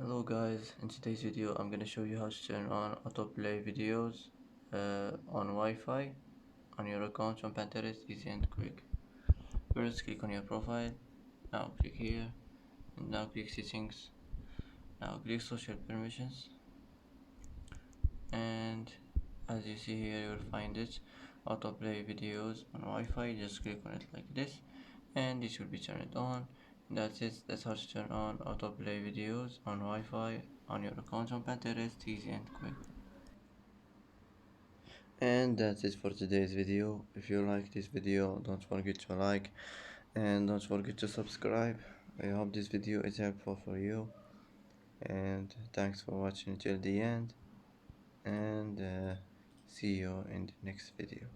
Hello guys, in today's video I'm gonna show you how to turn on autoplay videos on Wi-Fi on your account on Pinterest, easy and quick. First click on your profile, now click here, and now click settings, now click social permissions, and as you see here you'll find it, autoplay videos on Wi-Fi. Just click on it like this and it will be turned on. That's it. That's how to turn on autoplay videos on Wi-Fi on your account on Pinterest, easy and quick. And that's it for today's video. If you like this video, don't forget to like and don't forget to subscribe. I hope this video is helpful for you, and thanks for watching till the end, and see you in the next video.